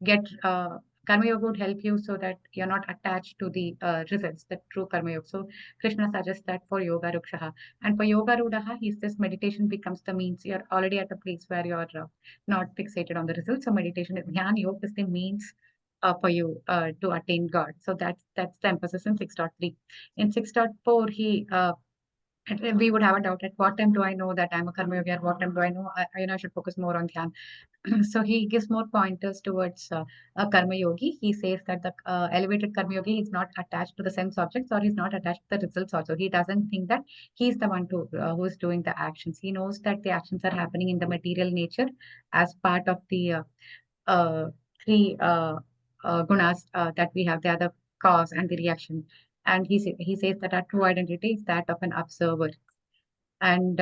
get Karma Yoga would help you so that you're not attached to the results, the true Karma Yoga. So Krishna suggests that for Yoga Rukshaha. And for Yoga Rudaha, he says meditation becomes the means. You're already at a place where you're not fixated on the results. So meditation is Jnana Yoga is the means for you to attain God. So that's the emphasis in 6.3. In 6.4, he and we would have a doubt at what time do I know that I'm a karma yogi, or what time do I know I should focus more on dhyan. So he gives more pointers towards a karma yogi. He says that the elevated karma yogi is not attached to the sense objects, or he's not attached to the results also. He doesn't think that he's the one who is doing the actions. He knows that the actions are happening in the material nature as part of the uh, three gunas that we have. They are the cause and the reaction. And he says that our true identity is that of an observer. And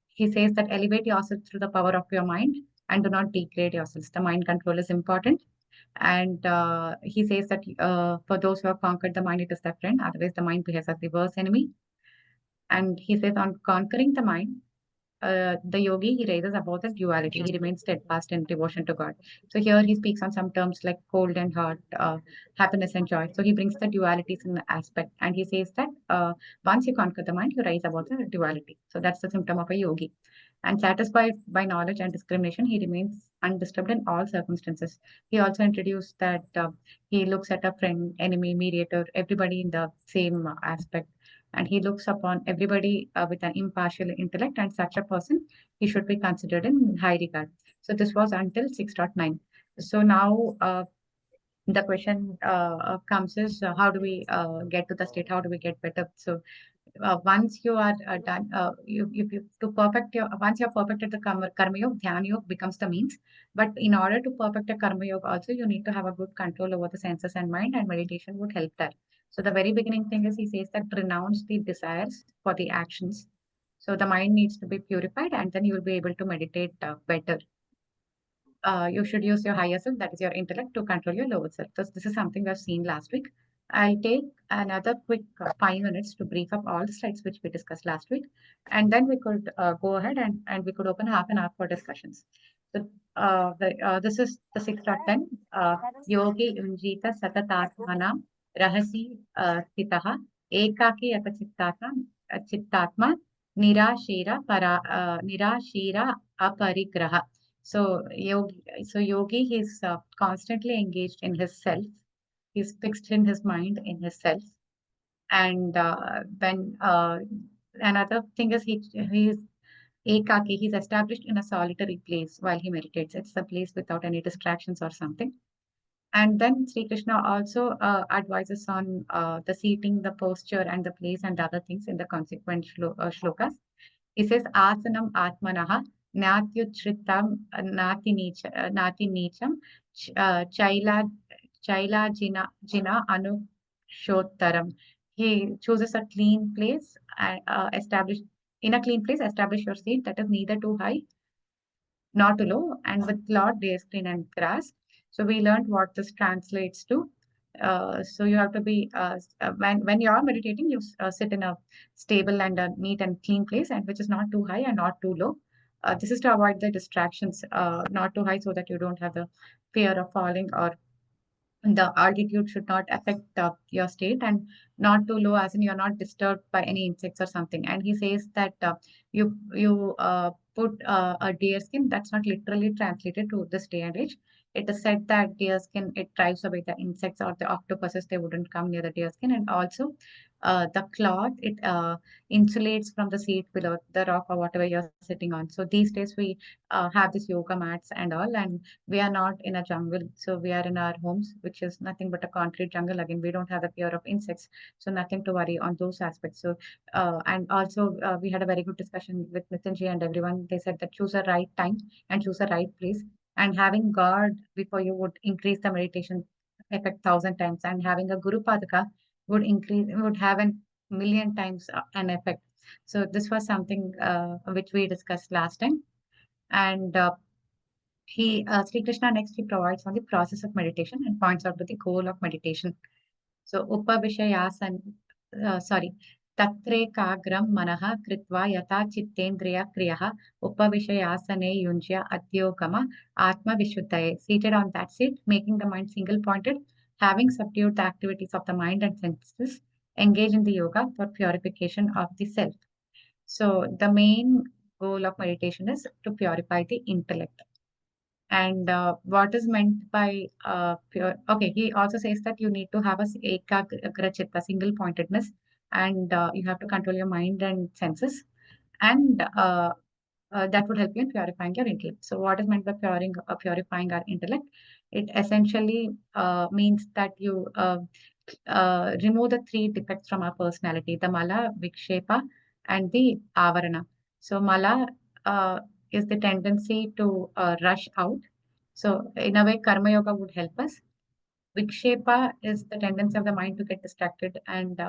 he says that elevate yourself through the power of your mind and do not degrade yourselves. The mind control is important. And he says that for those who have conquered the mind, it is their friend. Otherwise, the mind behaves as the worst enemy. And he says on conquering the mind, the yogi, he raises above the duality. He remains steadfast in devotion to God. So here he speaks on some terms like cold and hot, happiness and joy. So he brings the dualities in the aspect, and he says that once you conquer the mind, you rise above the duality. So that's the symptom of a yogi. And satisfied by knowledge and discrimination, he remains undisturbed in all circumstances. He also introduced that he looks at a friend, enemy, mediator, everybody in the same aspect, and he looks upon everybody with an impartial intellect, and such a person he should be considered in high regard. So this was until 6.9. So now the question comes is how do we get to the state? How do we get better? So once you are done, you to perfect your once you're perfected the karma yoga, dhyan yoga becomes the means. But in order to perfect a karma yoga, also you need to have a good control over the senses and mind, and meditation would help that. So the very beginning thing is he says that renounce the desires for the actions. So the mind needs to be purified, and then you will be able to meditate better. You should use your higher self, that is your intellect, to control your lower self. So this is something we've seen last week. I'll take another quick 5 minutes to brief up all the slides which we discussed last week, and then we could go ahead and we could open half an hour for discussions. So this is the 6.10. Yogi Unjita Satatatmana Rahasi Sitaha Ekaki Chitatma Nirashira Aparigraha. So yogi, he's constantly engaged in his self. He's fixed in his mind in his self. And when another thing is he's ekaki. He's established in a solitary place while he meditates. It's a place without any distractions or something. And then Sri Krishna also advises on the seating, the posture, and the place, and other things in the consequent shlokas. He says, Asanam Atmanaha, Nati Nicham, Chaila, Jina Anukshottaram. He chooses a clean place, in a clean place, establish your seat that is neither too high nor too low, and with lot, deerskin, and grass. So we learned what this translates to. So you have to be when you are meditating, you sit in a stable and a neat and clean place, and which is not too high and not too low. This is to avoid the distractions, not too high, so that you don't have the fear of falling, or the altitude should not affect your state, and not too low as in you're not disturbed by any insects or something. And he says that you put a deer skin. That's not literally translated to this day and age. It is said that deer skin, it drives away the insects or the octopuses. They wouldn't come near the deer skin. And also the cloth, it insulates from the seat below the rock or whatever you're sitting on. So these days we have this yoga mats and all, and we are not in a jungle. So we are in our homes, which is nothing but a concrete jungle. Again, we don't have the fear of insects. So nothing to worry on those aspects. So, and also we had a very good discussion with Nitinji and everyone. They said that choose a right time and choose a right place. And having God before you would increase the meditation effect 1,000 times. And having a Guru Padaka would have a million times an effect. So this was something which we discussed last time. And Sri Krishna next he provides on the process of meditation and points out to the goal of meditation. So Upavishayas and sorry, तत्रेकाग्रं मनः कृत्वा यथा चित्तेन्द्रिय क्रियः उपविशयासने युञ्ज्य अद्योगम atma-vishuddhaye. Seated on that seat, making the mind single-pointed, having subdued the activities of the mind and senses, engage in the yoga for purification of the self. So the main goal of meditation is to purify the intellect. And what is meant by pure? Okay, he also says that you need to have a ekagra chitta, single pointedness, and you have to control your mind and senses, and that would help you in purifying your intellect. So, what is meant by purifying our intellect? It essentially means that you remove the three defects from our personality: the mala, vikshepa, and the avarana. So, mala is the tendency to rush out. So, in a way, karma yoga would help us. Vikshepa is the tendency of the mind to get distracted, and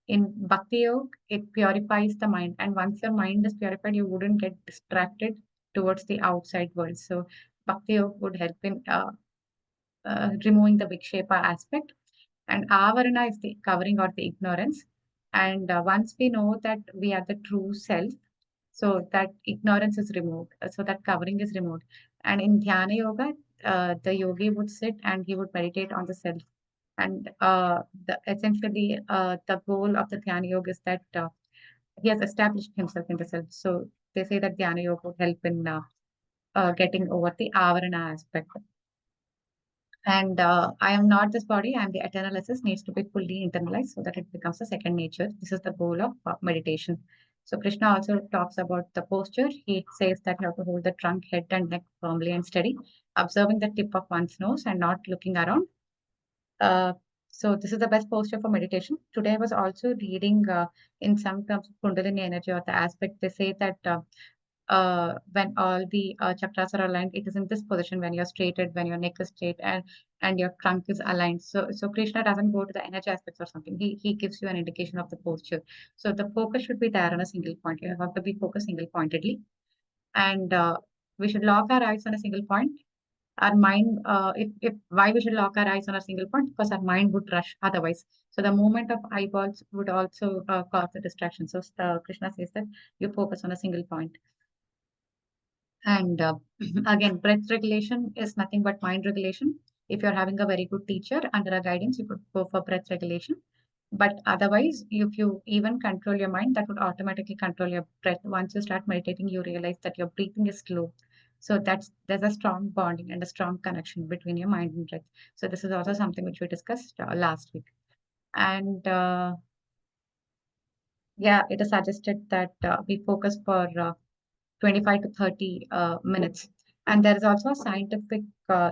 in Bhakti Yoga, it purifies the mind. And once your mind is purified, you wouldn't get distracted towards the outside world. So, Bhakti Yoga would help in removing the Vikshepa aspect. And Avarana is the covering or the ignorance. And once we know that we are the true self, so that ignorance is removed, so that covering is removed. And in Dhyana Yoga, the yogi would sit and he would meditate on the self. And essentially, the goal of the Dhyana Yoga is that he has established himself in the self. So they say that Dhyana Yoga would help in getting over the Avarana aspect. And I am not this body, I am the eternal essence, needs to be fully internalized so that it becomes a second nature. This is the goal of meditation. So Krishna also talks about the posture. He says that you have to hold the trunk, head, and neck firmly and steady, observing the tip of one's nose and not looking around. Uh, so this is the best posture for meditation. Today I was also reading in some terms of Kundalini energy or the aspect. They say that when all the chakras are aligned, it is in this position when you're straighted, when your neck is straight, and your trunk is aligned. So Krishna doesn't go to the energy aspects or something. He gives you an indication of the posture. So the focus should be there on a single point. You have to be focused single pointedly, and we should lock our eyes on a single point. Our mind, if why we should lock our eyes on a single point, because our mind would rush otherwise. So the movement of eyeballs would also cause a distraction. So Krishna says that you focus on a single point. And again, breath regulation is nothing but mind regulation. If you're having a very good teacher under a guidance, you could go for breath regulation. But otherwise, if you even control your mind, that would automatically control your breath. Once you start meditating, you realize that your breathing is slow. So there's a strong bonding and a strong connection between your mind and breath. So this is also something which we discussed last week. And yeah, it is suggested that we focus for 25 to 30 minutes. And there is also a scientific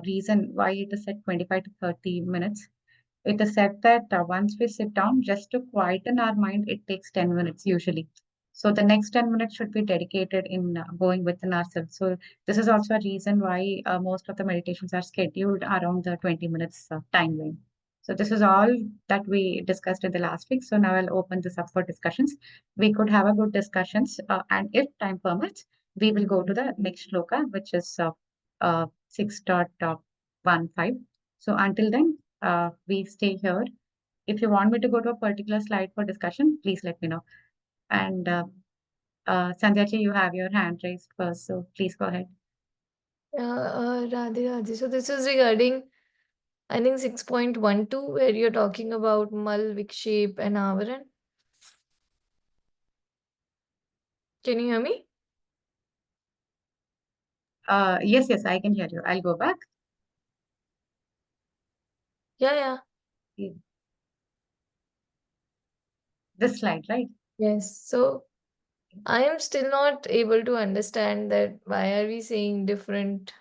reason why it is at 25 to 30 minutes. It is said that once we sit down, just to quieten our mind, it takes 10 minutes usually. So the next 10 minutes should be dedicated in going within ourselves. So this is also a reason why most of the meditations are scheduled around the 20 minutes timeline. So this is all that we discussed in the last week. So now I'll open this up for discussions. We could have a good discussions, and if time permits, we will go to the next shloka, which is 6.15. So until then, we stay here. If you want me to go to a particular slide for discussion, please let me know. And Sandhya ji, you have your hand raised first, so please go ahead. Radhe Radhe. So this is regarding, I think 6.12, where you're talking about Mal, Vikshep, and Avaran. Can you hear me? Yes, I can hear you. I'll go back. Yeah. This slide, right? Yes. So I am still not able to understand that why are we saying different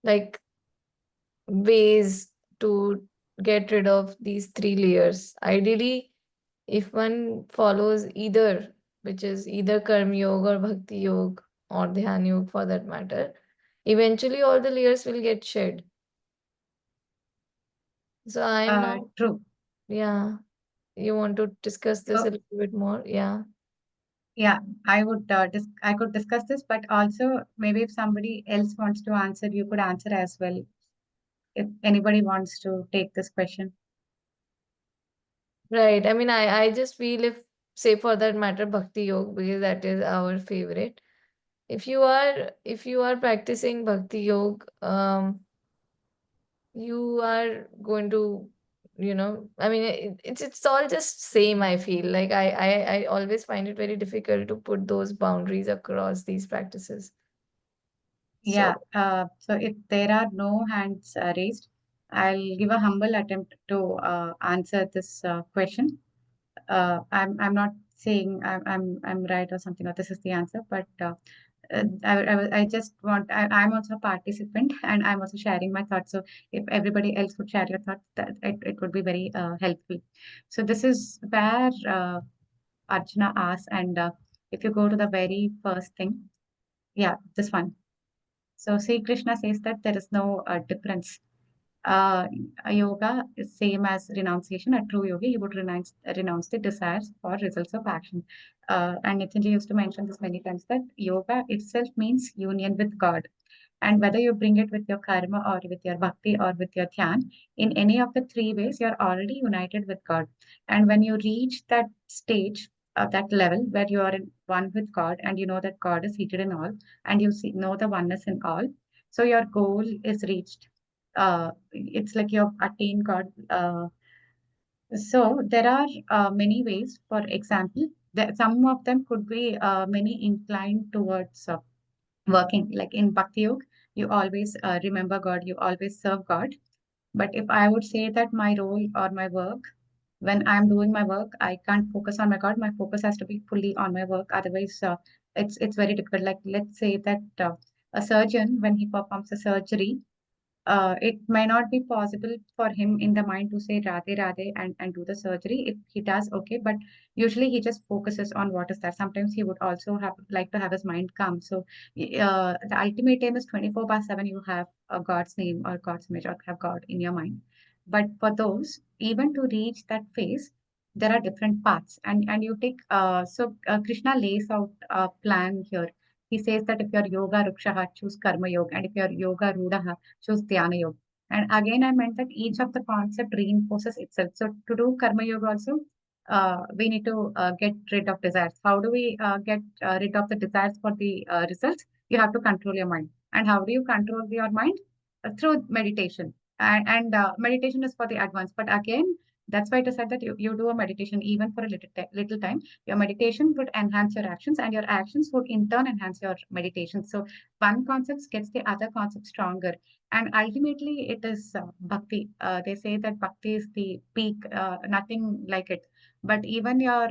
like ways to get rid of these three layers. Ideally, if one follows either, which is either Karma Yoga or Bhakti Yoga or Dhyan Yoga for that matter, eventually all the layers will get shed. So I'm not, True. yeah. You want to discuss this a So little bit more? Yeah. yeah, I could discuss this, but also maybe if somebody else wants to answer, you could answer as well. If anybody wants to take this question. Right. I mean, I just feel if say for that matter Bhakti Yoga, because that is our favorite. If you are practicing Bhakti Yoga, you are going to, I mean, it's all just same. I feel like I always find it very difficult to put those boundaries across these practices. Yeah, So so if there are no hands raised, I'll give a humble attempt to answer this question. I'm not saying I'm right or something, or this is the answer, but I just want, I'm also a participant and I'm also sharing my thoughts. So if everybody else would share your thoughts, that it would be very helpful. So this is where Arjuna asks, and if you go to the very first thing, yeah, this one. So Sri Krishna says that there is no difference. Uh, a yoga is same as renunciation. A true yogi, he would renounce the desires for results of action. And Nitinji used to mention this many times, that yoga itself means union with God. And whether you bring it with your karma or with your bhakti or with your dhyan, in any of the three ways, you're already united with God. And when you reach that stage, that level where you are in one with God and you know that God is seated in all and you know the oneness in all, so your goal is reached. It's like you've attained God. So there are many ways. For example, some of them could be many inclined towards working. Like in Bhakti Yoga, you always remember God, you always serve God. But if I would say that my role or my work, when I'm doing my work, I can't focus on my God. My focus has to be fully on my work. Otherwise, it's very difficult. Like let's say that a surgeon, when he performs a surgery, it may not be possible for him in the mind to say Radhe Radhe and do the surgery. If he does, okay, but usually he just focuses on what is that. Sometimes he would also have like to have his mind calm. So the ultimate aim is 24/7 you have a God's name or God's image or have God in your mind. But for those, even to reach that phase, there are different paths. And you take Krishna lays out a plan here. He says that if you're yoga rukshaha, choose karma yoga, and if you're yoga rudaha, choose Dhyana Yoga. And again, I meant that each of the concept reinforces itself. So to do Karma Yoga also, we need to get rid of desires. How do we get rid of the desires for the results? You have to control your mind. And how do you control your mind? Through meditation. And meditation is for the advanced. But again, that's why it is said that you do a meditation even for a little time. Your meditation would enhance your actions, and your actions would in turn enhance your meditation. So one concept gets the other concept stronger, and ultimately it is bhakti. They say that bhakti is the peak, nothing like it. But even your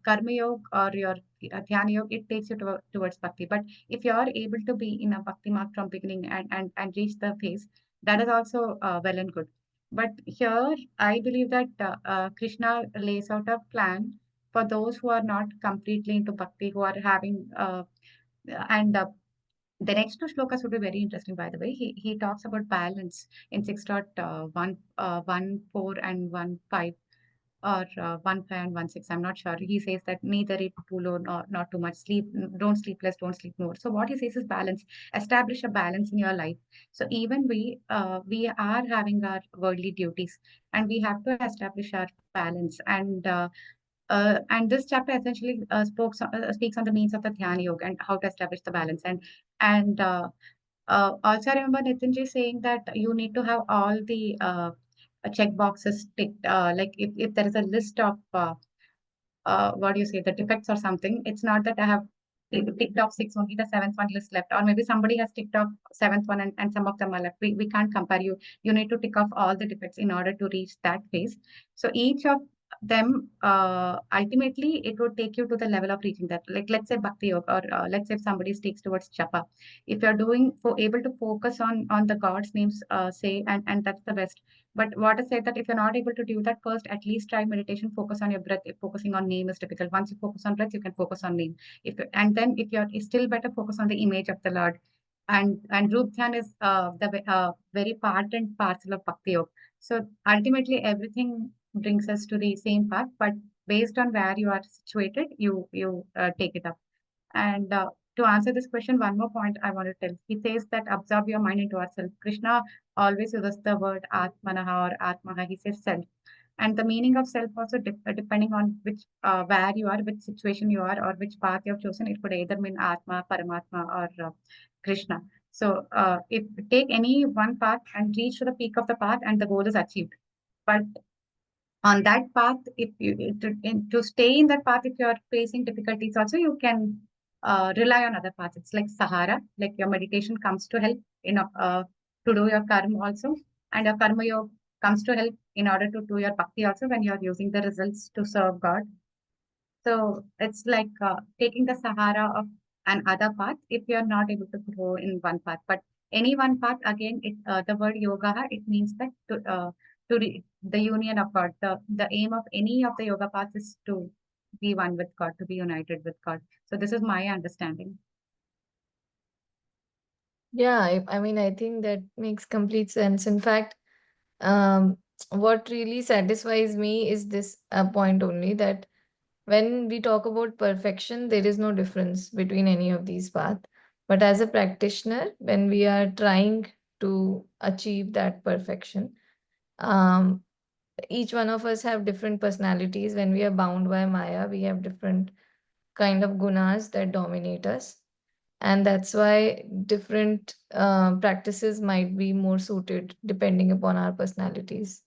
karma yoga or your dhyana yoga, it takes you towards bhakti. But if you are able to be in a bhakti mark from beginning and reach the phase, that is also well and good. But here I believe that Krishna lays out a plan for those who are not completely into bhakti, who are having and the next two shlokas would be very interesting, by the way. He talks about balance in 6.1, 4 and 1.5, or 1.5 and 1.6. I'm not sure. He says that neither eat too low nor not too much. Sleep, don't sleep less, don't sleep more. So what he says is balance. Establish a balance in your life. So even we are having our worldly duties, and we have to establish our balance. And this chapter essentially speaks on the means of the Dhyana Yoga and how to establish the balance. And also, I remember Nitinji saying that you need to have all the check boxes ticked. Like if there is a list of what do you say, the defects or something, it's not that I have ticked off six, only the seventh one is left, or maybe somebody has ticked off seventh one and some of them are left. We can't compare you. You need to tick off all the defects in order to reach that phase. So each of them ultimately it would take you to the level of reaching that. Like let's say bhakti yoga, or let's say if somebody sticks towards japa, if you're doing for able to focus on the god's names, say, and that's the best. But what I said that if you're not able to do that, first at least try meditation, focus on your breath. If focusing on name is difficult, once you focus on breath, you can focus on name. And then if you're it's still better, focus on the image of the Lord. And Rup Dhyan is the very part and parcel of Bhakti Yoga. So ultimately everything brings us to the same path, but based on where you are situated, you take it up. And to answer this question, one more point I want to tell. He says that absorb your mind into ourself. Krishna always uses the word Atmanaha or Atmaha. He says self. And the meaning of self also depending on which where you are, which situation you are, or which path you have chosen. It could either mean Atma, Paramatma, or Krishna. So if take any one path and reach to the peak of the path, and the goal is achieved. But on that path, if you to stay in that path, if you are facing difficulties, also you can rely on other paths. It's like Sahara, like your meditation comes to help to do your karma also, and your karma yoga comes to help in order to do your bhakti also when you are using the results to serve God. So it's like taking the Sahara of an other path if you are not able to grow in one path. But any one path, again, the word yoga, it means that the union of God. The aim of any of the yoga paths is to be one with God, to be united with God. So this is my understanding. Yeah, I mean, I think that makes complete sense. In fact, um, what really satisfies me is this point only, that when we talk about perfection, there is no difference between any of these paths. But as a practitioner, when we are trying to achieve that perfection, um, each one of us have different personalities. When we are bound by Maya, we have different kind of gunas that dominate us. And that's why different practices might be more suited depending upon our personalities.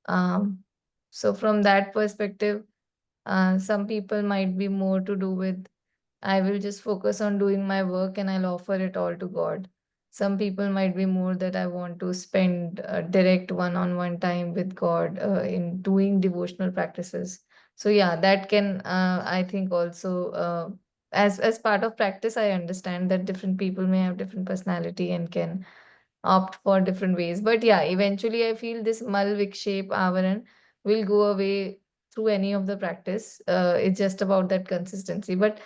Um, so from that perspective, some people might be more to do with, I will just focus on doing my work and I'll offer it all to God. Some people might be more that I want to spend direct one-on-one time with God in doing devotional practices. So yeah, that can, I think also, as part of practice, I understand that different people may have different personality and can opt for different ways. But yeah, eventually I feel this mal viksheep avaran will go away through any of the practice. It's just about that consistency. But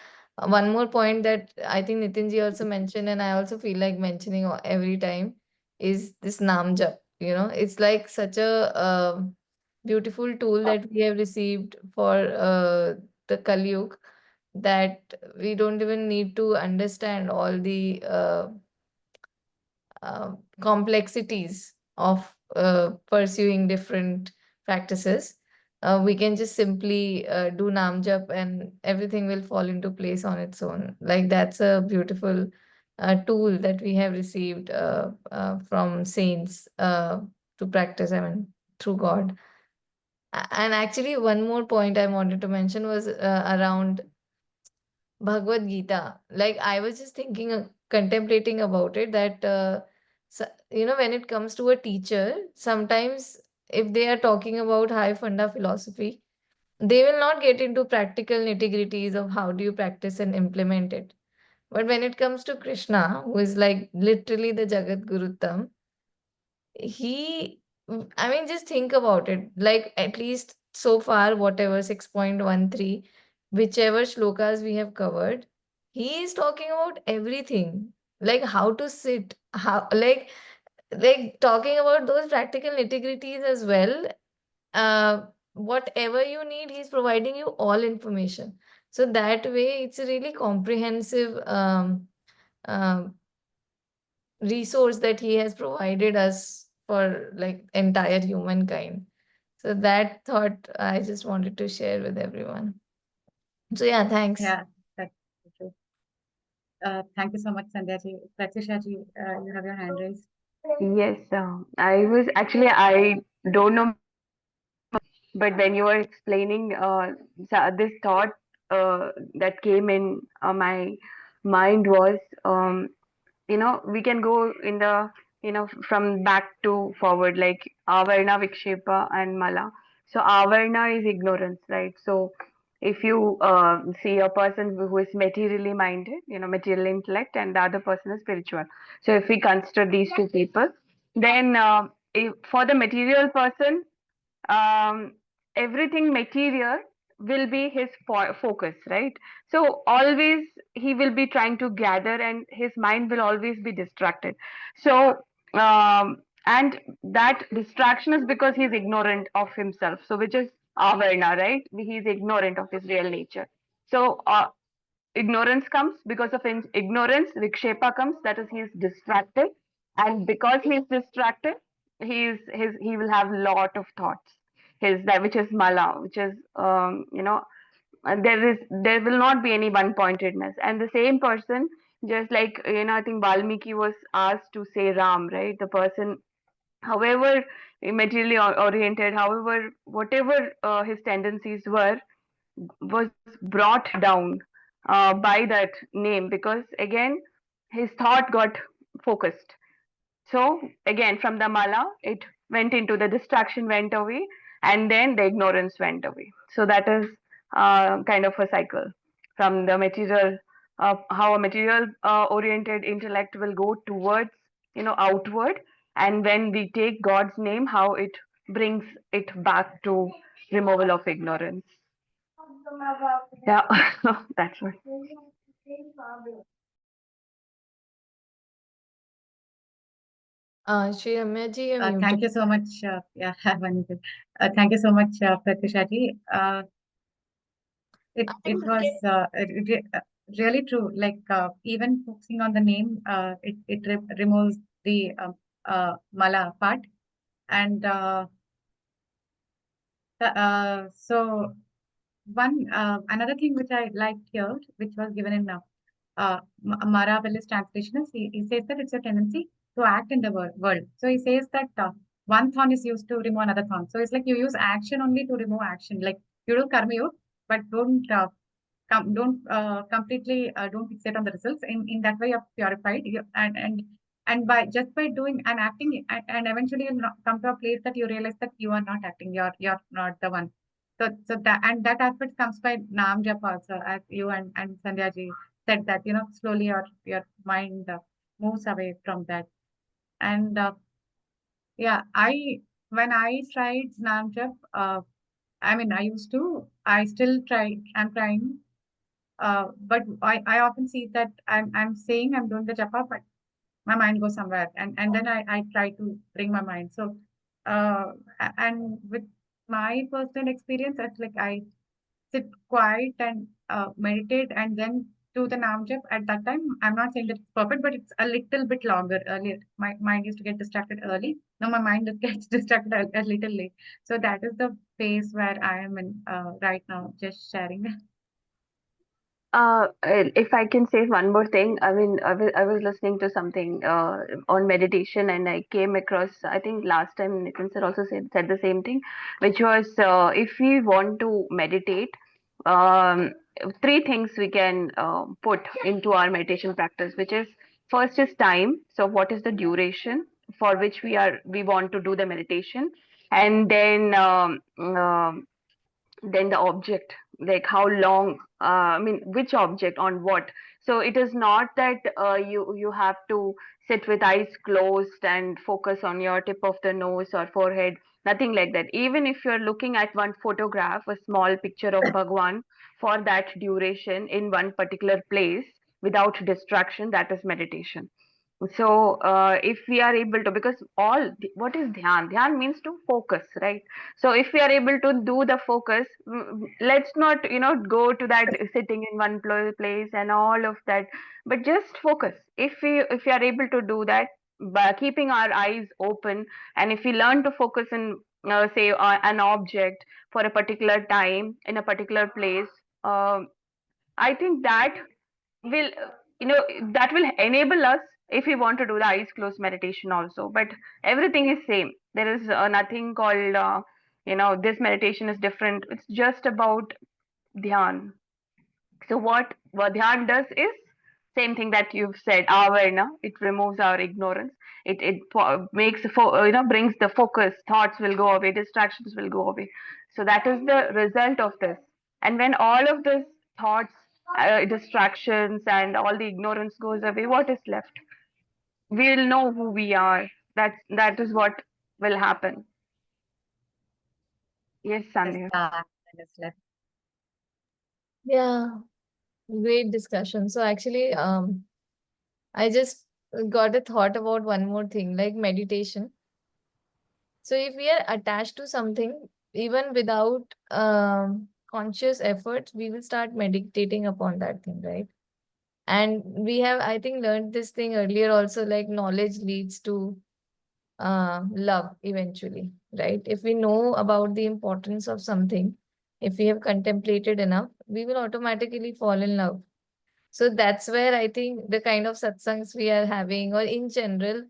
one more point that I think Nitinji also mentioned, and I also feel like mentioning every time, is this Nam Jap. You know, it's like such a beautiful tool that we have received for the Kali Yuga, that we don't even need to understand all the complexities of pursuing different practices. We can just simply do Nam Jap and everything will fall into place on its own. Like that's a beautiful tool that we have received from saints to practice, I mean, through God. And actually, one more point I wanted to mention was around Bhagavad Gita. Like I was just thinking, contemplating about it, that you know, when it comes to a teacher, sometimes if they are talking about high funda philosophy, they will not get into practical nitty-gritties of how do you practice and implement it. But when it comes to Krishna, who is like literally the Jagat Gurutam, he, I mean, just think about it. Like, at least so far, whatever 6.13, whichever shlokas we have covered, he is talking about everything. Like how to sit, how, like talking about those practical nitty-gritties as well. Uh, Whatever you need, he's providing you all information. So that way, it's a really comprehensive um resource that he has provided us for like entire humankind. So that thought I just wanted to share with everyone. So yeah, thanks. Yeah, that's true. Thank you so much, Sandhya ji. Pratyusha ji, you have your hand raised. Yes, I was actually, I don't know much about Krishna, but when you were explaining this thought that came in my mind was, we can go in the, from back to forward, like Avarna, Vikshepa, and Mala. So Avarna is ignorance, right? So if you see a person who is materially minded, material intellect, and the other person is spiritual. So if we consider these two people, then for the material person, um, everything material will be his focus, right? So always he will be trying to gather, and his mind will always be distracted. So and that distraction is because he's ignorant of himself, so which is avarna, right? He's ignorant of his real nature. So ignorance comes, because of ignorance vikshepa comes, that is, he is distracted, and because he is distracted, he will have lot of thoughts. that which is mala, which is there will not be any one pointedness. And the same person, just like I think Valmiki was asked to say Ram, right? The person, however materially oriented, however whatever his tendencies were, was brought down by that name, because again his thought got focused. So again, from the mala, it went into the distraction went away, and then the ignorance went away. So that is kind of a cycle from the material, how a material oriented intellect will go towards, outward, and when we take God's name, how it brings it back to removal of ignorance. Yeah, that's what. Shri Ramya ji, you're Thank muted. you so much. Yeah, Vanita. Thank you so much, Pratyusha ji. I It think we was can, really true. Like even focusing on the name, it removes the mala part, and so one another thing which I liked here, which was given in Maravellis translation, is he says that it's a tendency to act in the world. So he says that one thorn is used to remove another thorn. So it's like you use action only to remove action. Like you do karma yoga, but don't completely don't fixate on the results. In that way, you're purified. And by just by doing and acting, and eventually you'll come to a place that you realize that you are not acting. You're not the one. So that aspect comes by Nam Japa also, as you and Sandhya ji said that slowly your mind moves away from that. And yeah, when I tried Nam Jap, I mean I used to, I still try. I'm trying, but I often see that I'm saying I'm doing the japa, but my mind goes somewhere, and then I try to bring my mind. So and with my personal experience, it's like I sit quiet and meditate and then do the Nam Jap. At that time, I'm not saying that it's perfect, but it's a little bit longer. Earlier, my mind used to get distracted early. Now my mind just gets distracted a little late. So that is the phase where I am in right now, just sharing. If I can say one more thing, I mean, I was listening to something on meditation, and I came across, I think last time Nitin sir also said the same thing, which was if we want to meditate, um, three things we can put into our meditation practice, which is first is time. So what is the duration for which we want to do the meditation, and then the object, like how long, I mean which object on what. So it is not that you have to sit with eyes closed and focus on your tip of the nose or forehead, nothing like that. Even if you're looking at one photograph, a small picture of Bhagwan, for that duration in one particular place without distraction, that is meditation. So if we are able to, because what is dhyan? Dhyan means to focus, right? So if we are able to do the focus, let's not go to that sitting in one place and all of that, but just focus. If we are able to do that by keeping our eyes open, and if we learn to focus in say an object for a particular time in a particular place, um I think will that will enable us if we want to do the eyes closed meditation also. But everything is same. There is nothing called this meditation is different. It's just about dhyan. So what dhyan does is same thing that you've said, avarna. It removes our ignorance. It makes brings the focus. Thoughts will go away. Distractions will go away. So that is the result of this. And when all of this thoughts, distractions, and all the ignorance goes away, what is left? We'll know who we are. That is what will happen. Yes, Yes, Sandhya. that is left. yeah, great discussion. So actually, I just got a thought about one more thing, like meditation. So if we are attached to something, even without conscious efforts, we will start meditating upon that thing, right? And we have, I think, learned this thing earlier also, like knowledge leads to love eventually, right? If we know about the importance of something, if we have contemplated enough, we will automatically fall in love. So that's where I think the kind of satsangs we are having, or in general,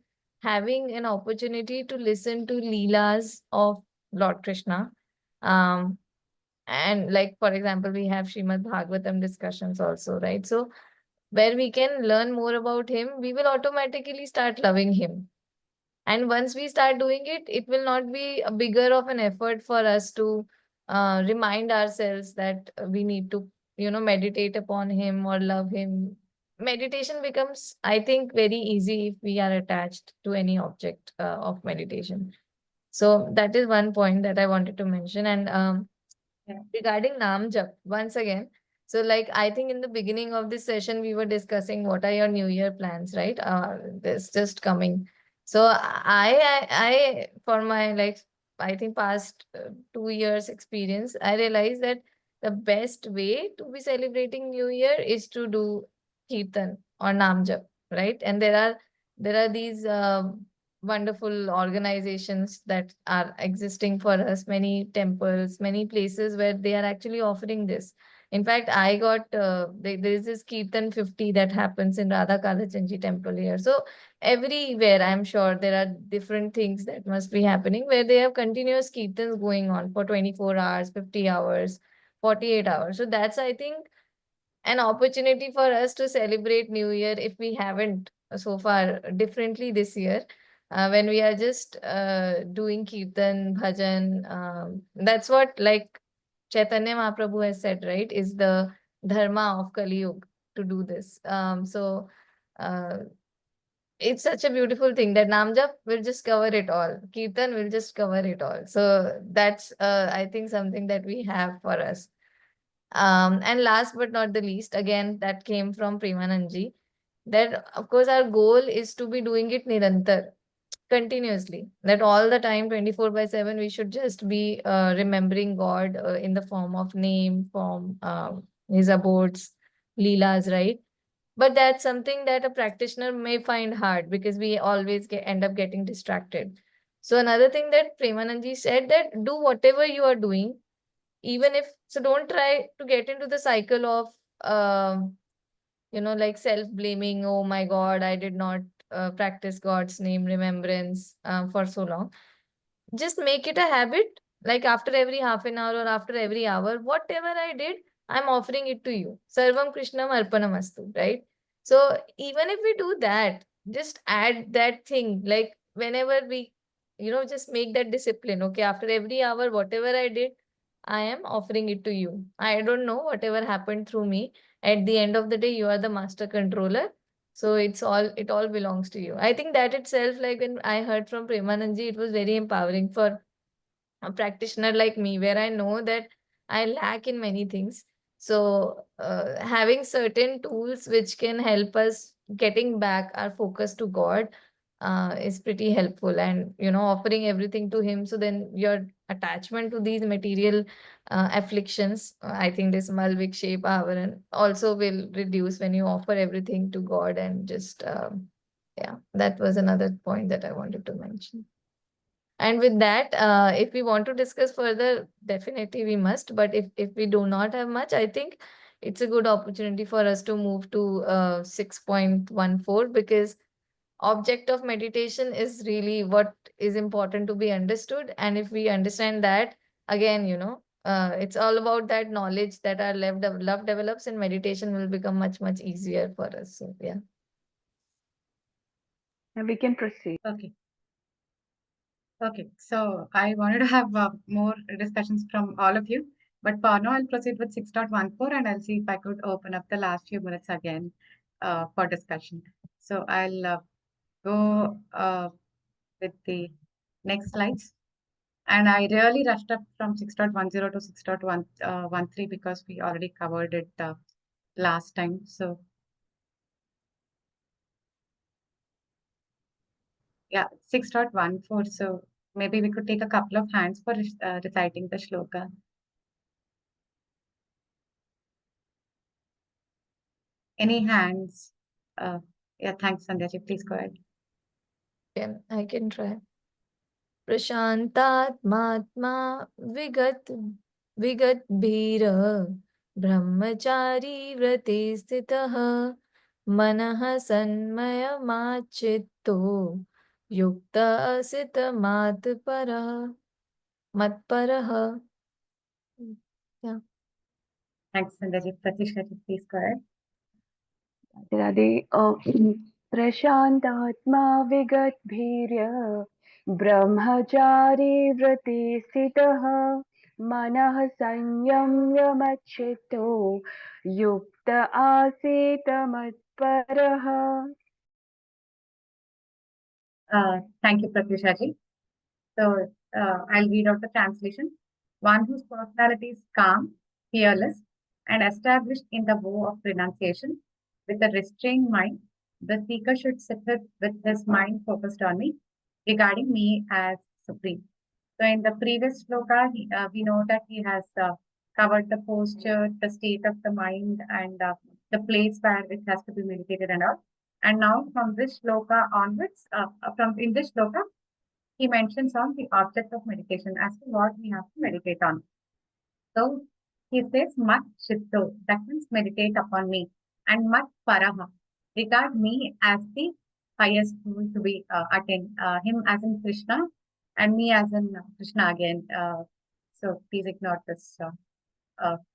having an opportunity to listen to Leelas of Lord Krishna. Um, and like, for example, we have Srimad Bhagavatam discussions also, right? So where we can learn more about him, we will automatically start loving him. And once we start doing it, it will not be a bigger of an effort for us to remind ourselves that we need to, meditate upon him or love him. Meditation becomes, I think, very easy if we are attached to any object of meditation. So that is one point that I wanted to mention. And Yeah. regarding Nam Jap, once again, so like I think in the beginning of this session, we were discussing what are your New Year plans, right? This just coming. So for my like, I think past 2 years experience, I realized that the best way to be celebrating New Year is to do Kirtan or Nam Jap, right? And there are these wonderful organizations that are existing for us, many temples, many places where they are actually offering this. In fact, I got there is this Kirtan 50 that happens in Radha Kalachanji temple here. So everywhere, I'm sure there are different things that must be happening where they have continuous Kirtans going on for 24 hours, 50 hours, 48 hours. So that's, I think, an opportunity for us to celebrate New Year if we haven't so far differently this year. When we are just doing Kirtan, Bhajan, that's what like Chaitanya Mahaprabhu has said, right? Is the dharma of Kali Yuga to do this. Uh, it's such a beautiful thing that Namjap will just cover it all. Kirtan will just cover it all. So that's, I think, something that we have for us. And last but not the least, again, that came from Premanandji, that of course our goal is to be doing it nirantar, continuously. That all the time, 24/7, we should just be remembering God in the form of name, form, his abodes, leelas, right? But that's something that a practitioner may find hard because we always end up getting distracted. So another thing that Premanandji said, that do whatever you are doing, even if, so don't try to get into the cycle of like self blaming. Oh my God, I did not practice God's name remembrance for so long. Just make it a habit, like after every half an hour or after every hour, whatever I did, I'm offering it to you. Sarvam Krishnam Arpanamastu, right? So even if we do that, just add that thing, like whenever we, just make that discipline. Okay, after every hour, whatever I did, I am offering it to you. I don't know whatever happened through me. At the end of the day, you are the master controller. So it all belongs to you. I think that itself, like when I heard from Premanandji, it was very empowering for a practitioner like me, where I know that I lack in many things. So having certain tools which can help us getting back our focus to God is pretty helpful, and offering everything to Him. So then your attachment to these material afflictions, I think this Malvik shape avaran also will reduce when you offer everything to God. And just yeah, that was another point that I wanted to mention. And with that, if we want to discuss further, definitely we must. But if we do not have much, I think it's a good opportunity for us to move to 6.14, because object of meditation is really what is important to be understood. And if we understand that, again, it's all about that knowledge that our love develops, and meditation will become much, much easier for us. So, yeah. And we can proceed. Okay. Okay. So I wanted to have more discussions from all of you. But for now, I'll proceed with 6.14 and I'll see if I could open up the last few minutes again for discussion. So I'll go with the next slides. And I really rushed up from 6.10 to 6.13 because we already covered it last time. So yeah, 6.14. So maybe we could take a couple of hands for reciting the shloka. Any hands? Yeah, thanks, Sandhya ji. Please go ahead. I can try. प्रशान्तात्मात्मा विगतभीरः ब्रह्मचारी व्रते स्थितः मनः सन्मयमाच्चित्तो युक्त आसीत् मत्परः. Yeah. Thanks, Sandraji. Pratisha, please go ahead. Radhe, प्रशान्तात्मा विगतभीर्य ब्रह्मचारी व्रते स्थितः मनः संयम्य युक्त आसीत् मत्परः. Thank you, Pratisha ji. So I'll read out the translation. One whose personality is calm, fearless, and established in the vow of renunciation, with a restrained mind, the seeker should sit with his mind focused on me, regarding me as supreme. So in the previous sloka, we know that he has covered the posture, the state of the mind, and the place where it has to be meditated and all. And now from this sloka onwards, from in this sloka, he mentions on the object of meditation as to what we have to meditate on. So he says, Mat Chitto, that means meditate upon me, and Mat Paraha, regard me as the highest goal to be attained, him as in Krishna, and me as in Krishna again. So please ignore this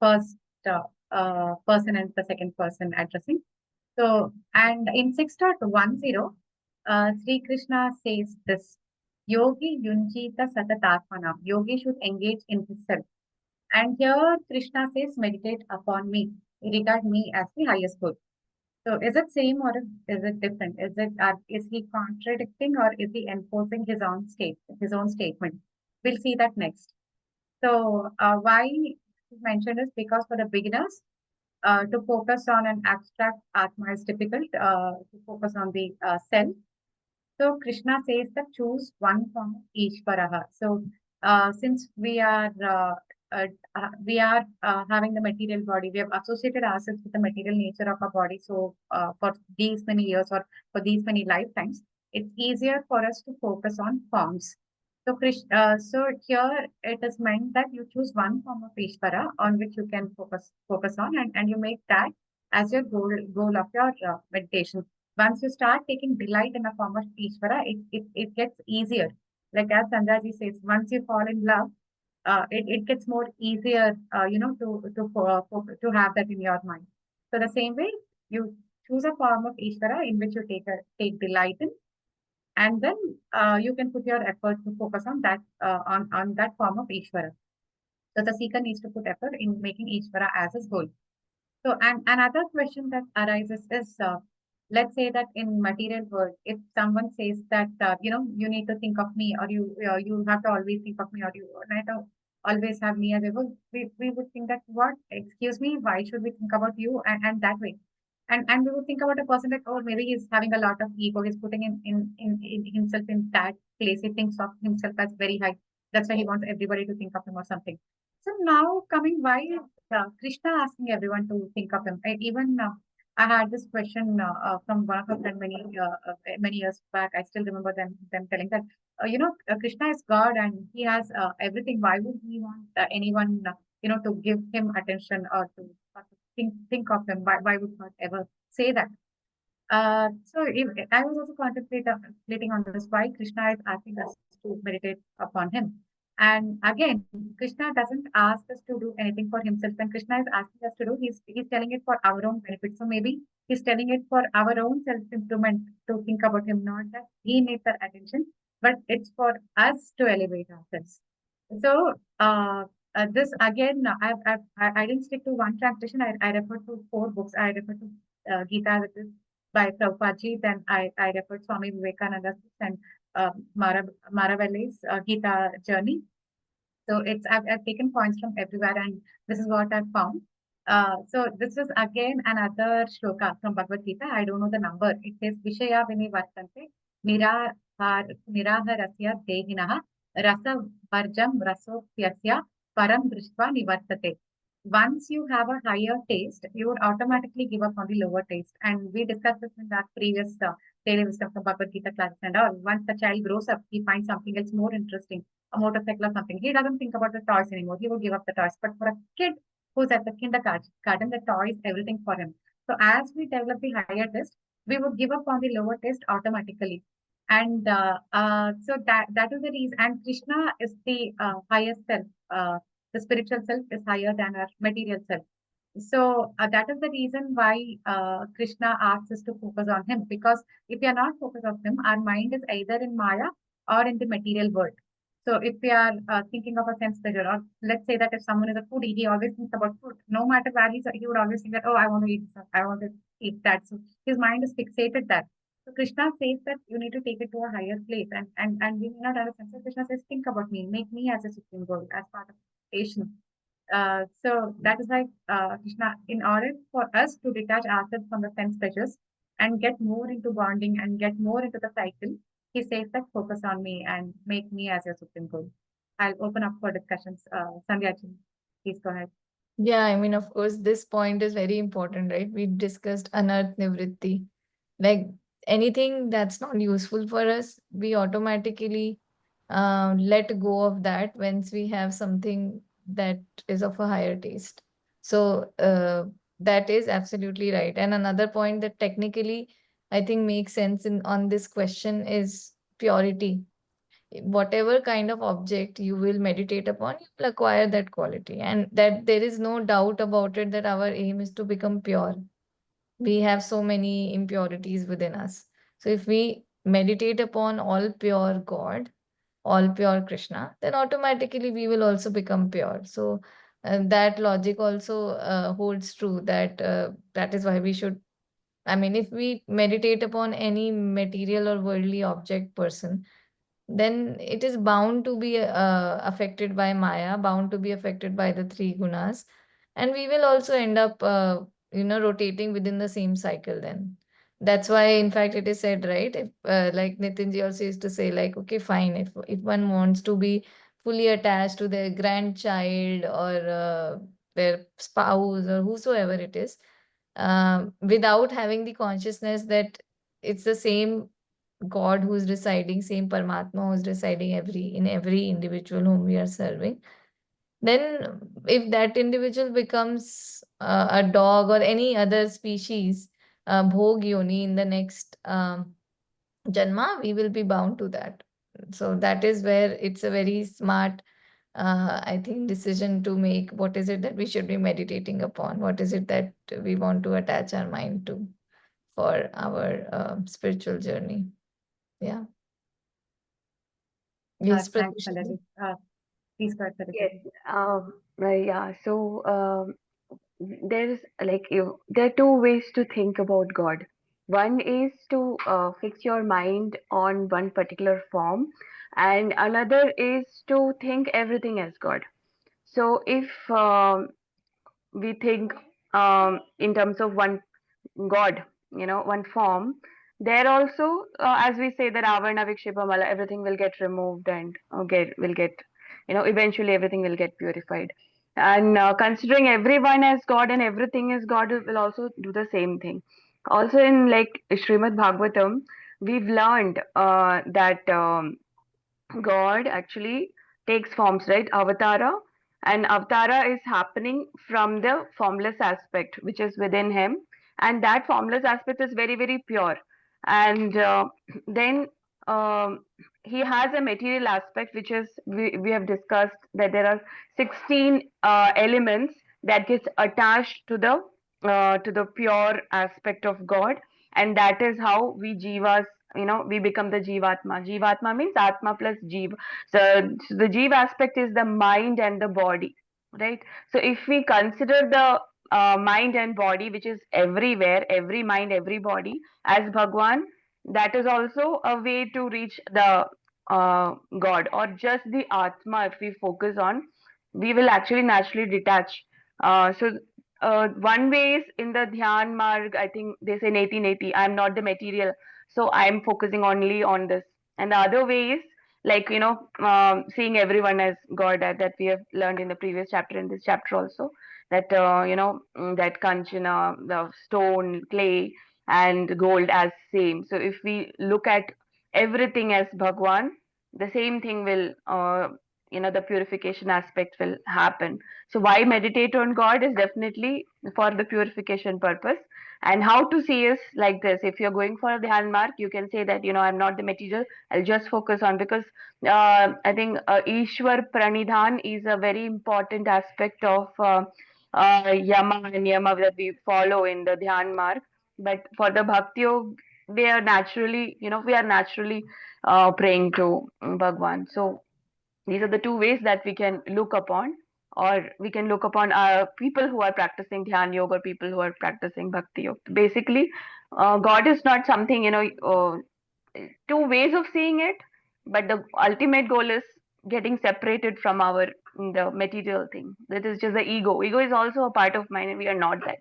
first person and the second person addressing. So, and in 6.10, Sri Krishna says this, Yogi Yunjita Satatatmana. Yogi should engage in himself. And here Krishna says, meditate upon me, regard me as the highest good. So is it same or is it different? Is he contradicting or is he enforcing his own statement? We'll see that next. So why mentioned is because for the beginners, to focus on an abstract Atma is difficult, to focus on the self. So Krishna says that choose one form of Ishvaraha. So since we are having the material body, we have associated ourselves with the material nature of our body. So for these many years or for these many lifetimes, it's easier for us to focus on forms. So so here it is meant that you choose one form of Ishvara on which you can focus on, and you make that as your goal of your meditation. Once you start taking delight in a form of Ishvara, it gets easier. Like as Sandraji says, once you fall in love, it gets more easier, to have that in your mind. So the same way, you choose a form of Ishvara in which you take delight in, and then you can put your effort to focus on that on that form of Ishvara. So the seeker needs to put effort in making Ishvara as his goal. So, and another question that arises is, let's say that in material world, if someone says that you need to think of me, or you have to always think of me, or you need to always have me as a goal, we would think that what? Excuse me, why should we think about you? And that way, and we would think about a person that, oh, maybe he's having a lot of ego, he's putting in himself in that place, he thinks of himself as very high. That's why he wants everybody to think of him or something. So now coming, why is Krishna asking everyone to think of him? Even I had this question from one of our friends many years back. I still remember them telling that Krishna is God and he has everything. Why would he want anyone to give him attention or to think of him? Why would God ever say that? So I was also contemplating on this, why Krishna is asking us to meditate upon him. And again, Krishna doesn't ask us to do anything for himself. When Krishna is asking us to do, he's telling it for our own benefit. So maybe he's telling it for our own self-improvement, to think about him, not that he needs our attention, but it's for us to elevate ourselves. So this again, I didn't stick to one translation. I referred to 4 books. I referred to Gita, which is by Prabhupada, then I referred Swami Vivekananda's books and Maravelli's Gita journey. So I've taken points from everywhere, and this is what I've found. So this is again another shloka from Bhagavad Gita. I don't know the number. It says Vishaya Vinivartante Niraharasya Dehinaha Rasa Varjam Rasopyasya Param Drishtva Nivartate. once you have a higher taste, you would automatically give up on the lower taste. And we discussed this in that previous daily wisdom from Bhagavad Gita classes and all. Once the child grows up, he finds something else more interesting, a motorcycle or something. He doesn't think about the toys anymore. He would give up the toys. But for a kid who's at the kindergarten, the toy is everything for him. So as we develop the higher taste, we would give up on the lower taste automatically. And so that is the reason. And Krishna is the highest self. The spiritual self is higher than our material self. So that is the reason why Krishna asks us to focus on him, because if we are not focused on him, our mind is either in Maya or in the material world. So if we are thinking of a sense pleasure, or let's say that if someone is a foodie, he always thinks about food. No matter where he would always think that, oh, I want to eat this, I want to eat that. So his mind is fixated that. So Krishna says that you need to take it to a higher place, and we may not have a sense. So Krishna says, think about me, make me as a supreme goal, as part of Asian. So that is why Krishna, in order for us to detach ourselves from the sense pleasures and get more into bonding and get more into the cycle, he says that focus on me and make me as your supreme goal. I'll open up for discussions. Sandhya ji, please go ahead. Yeah, I mean, of course, this point is very important, right? We discussed anarth nivritti. Like anything that's not useful for us, we automatically let go of that once we have something that is of a higher taste. So that is absolutely right. And another point that technically I think makes sense in on this question is purity. Whatever kind of object you will meditate upon, you will acquire that quality. And that there is no doubt about it that our aim is to become pure. We have so many impurities within us. So if we meditate upon all pure God, all pure Krishna, then automatically we will also become pure. So that logic also holds true that that is why we should. I mean, if we meditate upon any material or worldly object person, then it is bound to be affected by Maya, bound to be affected by the three gunas, and we will also end up, rotating within the same cycle. Then that's why, in fact, it is said, right? If, like Nitinji also used to say, like, okay, fine, if one wants to be fully attached to their grandchild or their spouse or whosoever it is, without having the consciousness that it's the same God who's residing, same Paramatma who's residing in every individual whom we are serving, then if that individual becomes a dog or any other species, bhog yoni in the next janma, we will be bound to that. So that is where it's a very smart, I think, decision to make. What is it that we should be meditating upon? What is it that we want to attach our mind to for our spiritual journey? Yeah. Yes, Thanks, Pratyusha Sandhya ji. ji. Please go ahead, Pratisha Yes. ji. Yeah. So there's like there are two ways to think about God. One is to fix your mind on one particular form, and another is to think everything as God. So if we think in terms of one God, one form, there also, as we say that Avarna Vikshipamala, everything will get removed and will get, eventually everything will get purified. And considering everyone as God and everything as God will also do the same thing. Also in like Srimad Bhagavatam, we've learned that God actually takes forms, right? Avatara. And Avatara is happening from the formless aspect, which is within him. And that formless aspect is very, very pure. And then um, he has a material aspect, which is, we have discussed that there are 16 elements that gets attached to the pure aspect of God. And that is how we jivas, we become the jivatma. Jivatma means atma plus jeev. So the jeev aspect is the mind and the body, right? So if we consider the mind and body, which is everywhere, every mind, every body, as Bhagwan, that is also a way to reach the God, or just the atma. If we focus on, we will actually naturally detach. One way is in the Dhyan Marg, I think they say 1880, I'm not the material, so I'm focusing only on this. And the other way is like seeing everyone as God, that we have learned in the previous chapter, in this chapter also, that that Kanchana, the stone, clay, and gold as same. So if we look at everything as Bhagwan, the same thing will the purification aspect will happen. So why meditate on God is definitely for the purification purpose. And how to see is like this: if you're going for a dhyan mark, you can say that I'm not the material, I'll just focus on, because I think Ishwar Pranidhan is a very important aspect of yama and yama that we follow in the dhyan mark. But for the bhakti yog, they are naturally, we are naturally praying to Bhagwan. So these are the two ways that we can look upon, or we can look upon people who are practicing dhyan yoga, or people who are practicing bhakti yoga. Basically, God is not something, two ways of seeing it, but the ultimate goal is getting separated from our the material thing. That is just the ego. Ego is also a part of mind, and we are not that.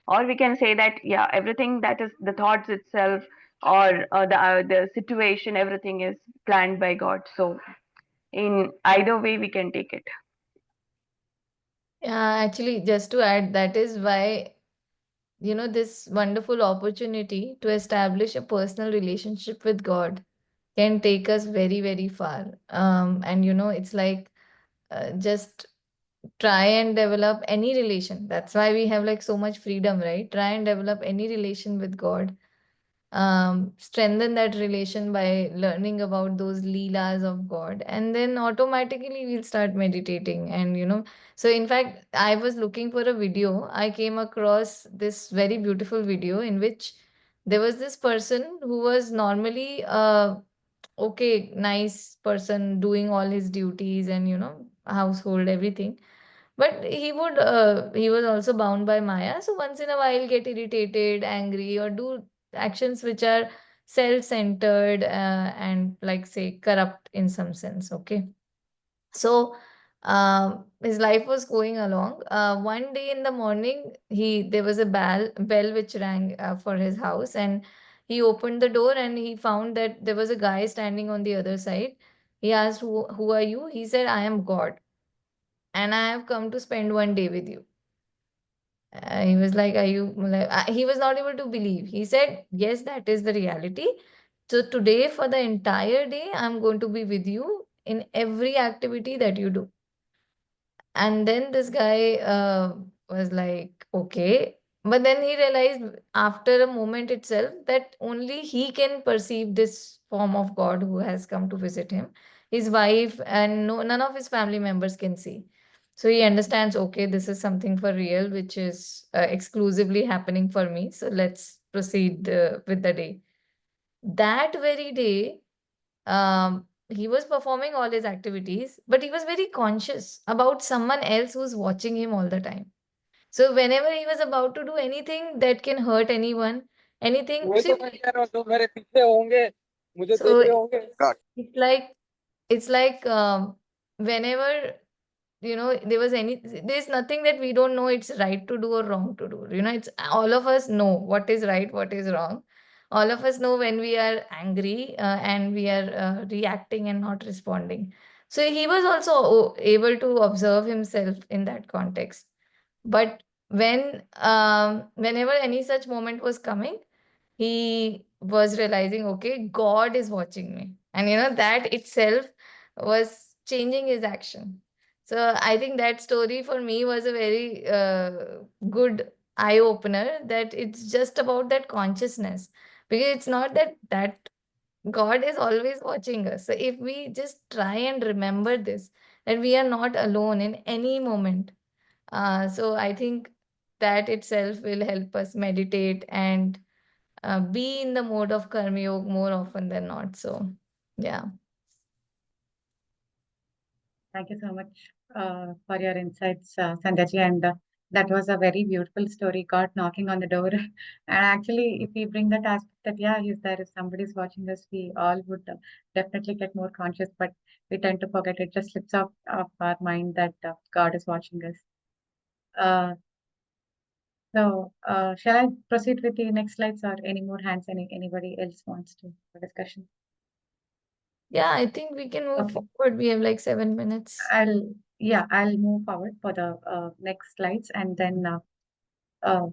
Or we can say that, yeah, everything that is the thoughts itself, or the situation, everything is planned by God. So in either way we can take it. Yeah, actually, just to add, that is why, this wonderful opportunity to establish a personal relationship with God can take us very, very far. And it's like, just try and develop any relation. That's why we have like so much freedom, right? Try and develop any relation with God. Strengthen that relation by learning about those leelas of God, and then automatically we'll start meditating. And so in fact, I was looking for a video. I came across this very beautiful video in which there was this person who was normally okay, nice person doing all his duties and household, everything. But he was also bound by Maya. So once in a while get irritated, angry, or do actions which are self-centered, and like say corrupt in some sense. Okay. So his life was going along. One day in the morning, there was a bell which rang for his house, and he opened the door and he found that there was a guy standing on the other side. He asked, who are you? He said, I am God, and I have come to spend one day with you. He was like, are you like, he was not able to believe. He said, yes, that is the reality. So today, for the entire day, I'm going to be with you in every activity that you do. And then this guy was like, okay. But then he realized after a moment itself that only he can perceive this form of God who has come to visit him. His wife and none of his family members can see. So he understands, okay, this is something for real, which is exclusively happening for me. So let's proceed with the day. That very day, he was performing all his activities, but he was very conscious about someone else who's watching him all the time. So whenever he was about to do anything that can hurt anyone, anything, वही तो मैं कह रहा हूँ, तुम मेरे पीछे होंगे, मुझे देख so रहे होंगे। it's like whenever there's nothing that we don't know it's right to do or wrong to do. It's all of us know what is right, what is wrong. All of us know when we are angry, and we are reacting and not responding. So he was also able to observe himself in that context. But whenever any such moment was coming, he was realizing, okay, God is watching me. And that itself was changing his action. So I think that story for me was a very good eye opener, that it's just about that consciousness. Because it's not that God is always watching us. So if we just try and remember this, that we are not alone in any moment. So I think that itself will help us meditate and be in the mode of Karma Yoga more often than not. So, yeah. Thank you so much for your insights, Sandhya ji. And that was a very beautiful story, God knocking on the door. And actually, if we bring that aspect that, yeah, he's there, if somebody's watching us, we all would definitely get more conscious, but we tend to forget. It just slips off of our mind that God is watching us. So, shall I proceed with the next slides, or any more hands? Anybody else wants to have a discussion? Yeah, I think we can move Okay. forward. We have like 7 minutes. I'll move forward for the next slides and then uh,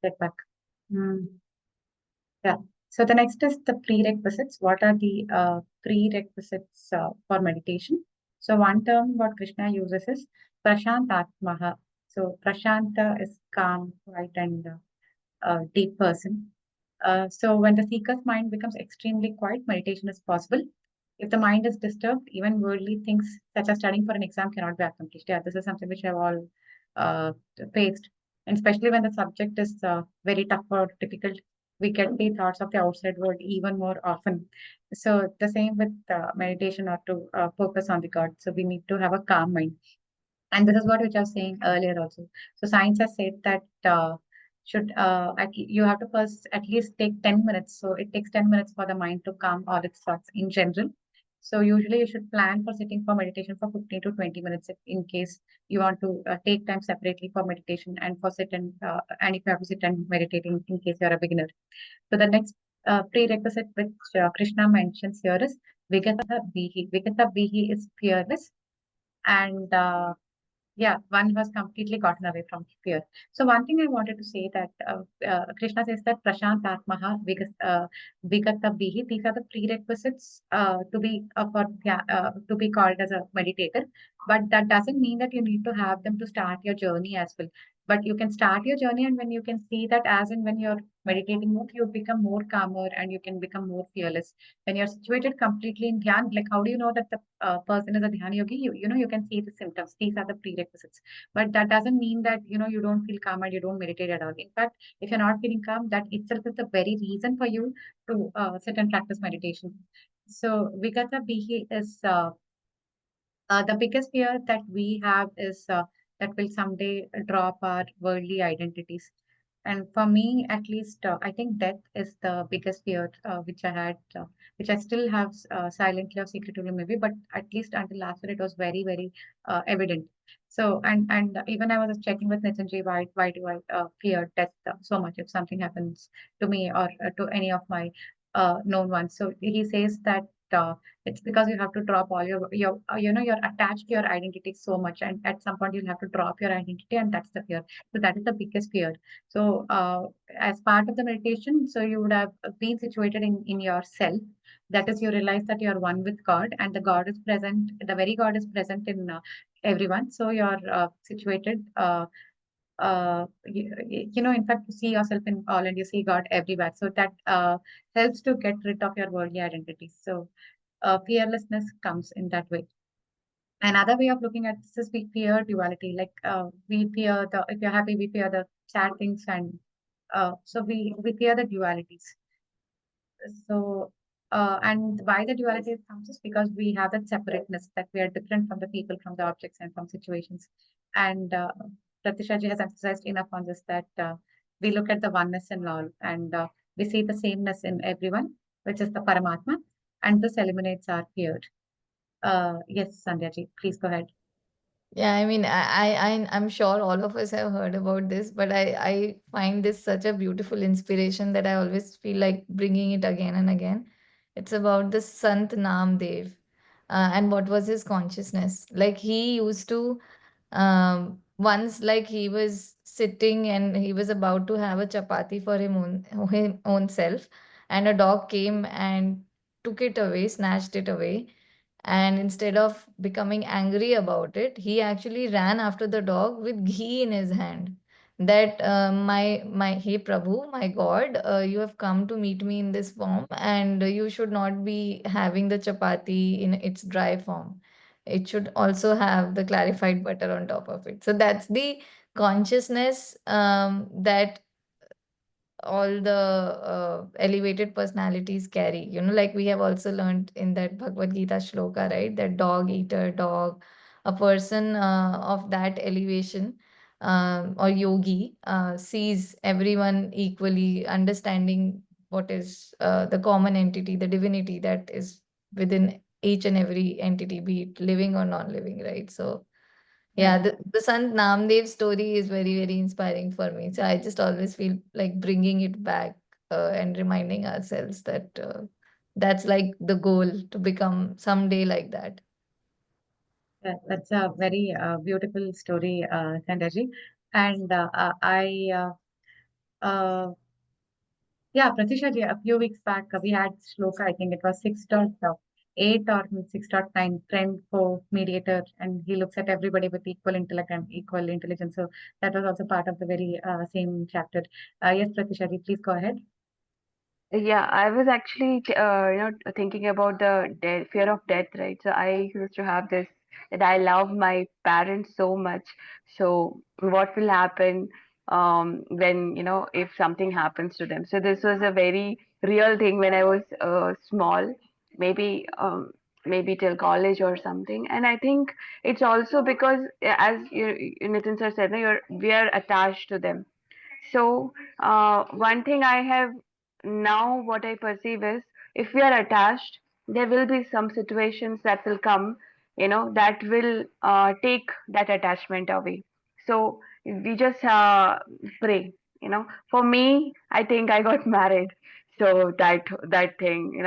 get back. Hmm. Yeah. So the next is the prerequisites. What are the prerequisites for meditation? So one term what Krishna uses is prashantatmaha. So prashanta is calm, quiet, and deep person. So when the seeker's mind becomes extremely quiet, meditation is possible. If the mind is disturbed, even worldly things such as studying for an exam cannot be accomplished. Yeah, this is something which I've all uh, faced, and especially when the subject is very tough or difficult, we get the thoughts of the outside world even more often. So the same with meditation or to focus on the God. So we need to have a calm mind. And this is what which I was saying earlier also. So science has said that you have to first at least take 10 minutes. So it takes 10 minutes for the mind to calm all its thoughts in general. So usually you should plan for sitting for meditation for 15 to 20 minutes if, in case you want to take time separately for meditation and for sit and if you have to sit and meditate in case you're a beginner. So the next prerequisite which Krishna mentions here is Vigata Bihi. Vigata Bihi is fearless and yeah, one was completely gotten away from fear. So one thing I wanted to say that Krishna says that Prashant Atmaha Vigata Bihi. These are the prerequisites to be called as a meditator. But that doesn't mean that you need to have them to start your journey as well. But you can start your journey, and when you can see that as and when you're meditating more, you become more calmer and you can become more fearless. When you're situated completely in dhyan, like how do you know that the person is a dhyan yogi? You know you can see the symptoms. These are the prerequisites, but that doesn't mean that you don't feel calm and you don't meditate at all. In fact, if you're not feeling calm, that itself is the very reason for you to sit and practice meditation. So Vigata Bihi is the biggest fear that we have is that will someday drop our worldly identities. And for me, at least, I think death is the biggest fear which I had, which I still have silently or secretively maybe, but at least until last year it was very, very evident. So, and even I was checking with Nitinji, why do I fear death so much if something happens to me or to any of my known ones? So he says that. It's because you have to drop all you're attached to your identity so much, and at some point you'll have to drop your identity, and that's the fear. So that is the biggest fear. So as part of the meditation, so you would have been situated in yourself. That is, you realize that you are one with God, and the God is present. The very God is present in everyone. So you're situated. In fact, you see yourself in all, and you see God everywhere. So that helps to get rid of your worldly identities. So fearlessness comes in that way. Another way of looking at this is we fear duality. Like we fear the if you're happy, we fear the sad things, and so we fear the dualities. So and why the duality comes is because we have that separateness that we are different from the people, from the objects, and from situations. And Pratisha ji has emphasized enough on this that we look at the oneness in all, and we see the sameness in everyone, which is the Paramatma, and this eliminates our fear. Yes, Sandhya ji, please go ahead. Yeah, I mean, I'm sure all of us have heard about this, but I find this such a beautiful inspiration that I always feel like bringing it again and again. It's about the Sant Namdev, and what was his consciousness. Like he used to, once, like he was sitting and he was about to have a chapati for him own self, and a dog came and took it away, snatched it away, and instead of becoming angry about it, he actually ran after the dog with ghee in his hand. That my hey Prabhu, my God, you have come to meet me in this form, and you should not be having the chapati in its dry form. It should also have the clarified butter on top of it. So that's the consciousness that all the elevated personalities carry. Like we have also learned in that Bhagavad Gita shloka, right? That dog eater, dog, a person of that elevation, or yogi, sees everyone equally, understanding what is the common entity, the divinity that is within each and every entity, be it living or non-living, right? So Yeah. yeah, the Sant Namdev story is very, very inspiring for me. So I just always feel like bringing it back, and reminding ourselves that that's like the goal, to become someday like that. Yeah, that's a very beautiful story, Sandaji. And uh, yeah, Pratisha ji, a few weeks back, we had Shloka, I think it was 6.8 or 6.9, friend, co, mediator, and he looks at everybody with equal intellect and equal intelligence. So that was also part of the very same chapter. Yes, Pratisha ji, please go ahead. Yeah, I was actually, thinking about the fear of death, right? So I used to have this that I love my parents so much. So what will happen when, if something happens to them? So this was a very real thing when I was small, maybe maybe till college or something. And I think it's also because, as Nitin sir said, no, we are attached to them. So, one thing I have now, what I perceive is, if we are attached, there will be some situations that will come, that will take that attachment away. So, we just pray. For me, I think I got married. So that thing,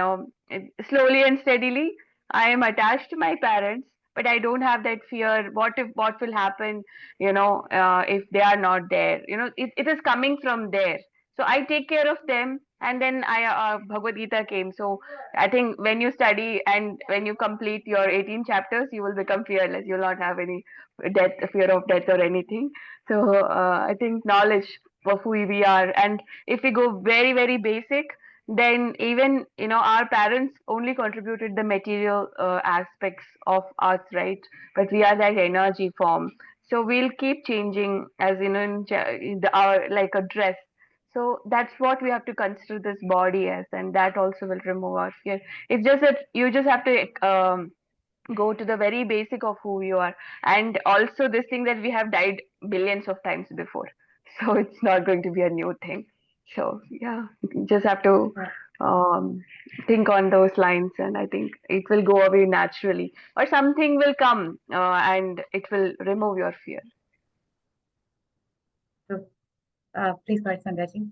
slowly and steadily, I am attached to my parents, but I don't have that fear. What will happen, if they are not there? It is coming from there. So I take care of them, and then I Bhagavad Gita came. So I think when you study and when you complete your 18 chapters, you will become fearless. You'll not have any fear of death or anything. So I think knowledge of who we are, and if we go very very basic, then even our parents only contributed the material aspects of us, right? But we are that energy form. So we'll keep changing, as in our like a dress. So that's what we have to consider this body as, and that also will remove our fear. It's just that you just have to go to the very basic of who you are, and also this thing that we have died billions of times before, so it's not going to be a new thing. So yeah, you just have to Yeah. think on those lines, and I think it will go away naturally, or something will come and it will remove your fear. So please go ahead, Sandaji.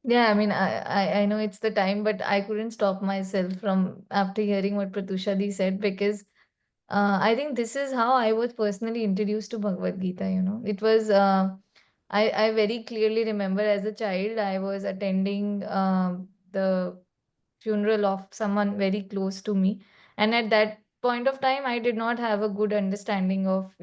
Yeah, I mean, I know it's the time, but I couldn't stop myself from after hearing what Pratusha said, because I think this is how I was personally introduced to Bhagavad Gita, It was, I very clearly remember as a child, I was attending the funeral of someone very close to me. And at that point of time, I did not have a good understanding of,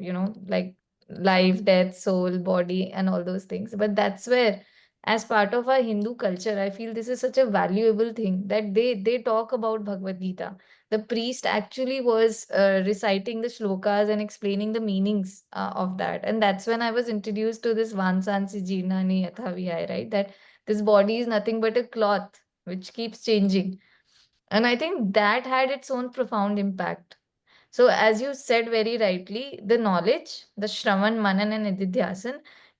like life, death, soul, body, and all those things. But that's where, as part of our Hindu culture, I feel this is such a valuable thing that they talk about Bhagavad Gita. The priest actually was reciting the shlokas and explaining the meanings of that. And that's when I was introduced to this Vansansi Jeevnani Yatha Vihai, right? That this body is nothing but a cloth which keeps changing. And I think that had its own profound impact. So, as you said very rightly, the knowledge, the Shravan, Manan, and Nididhyasan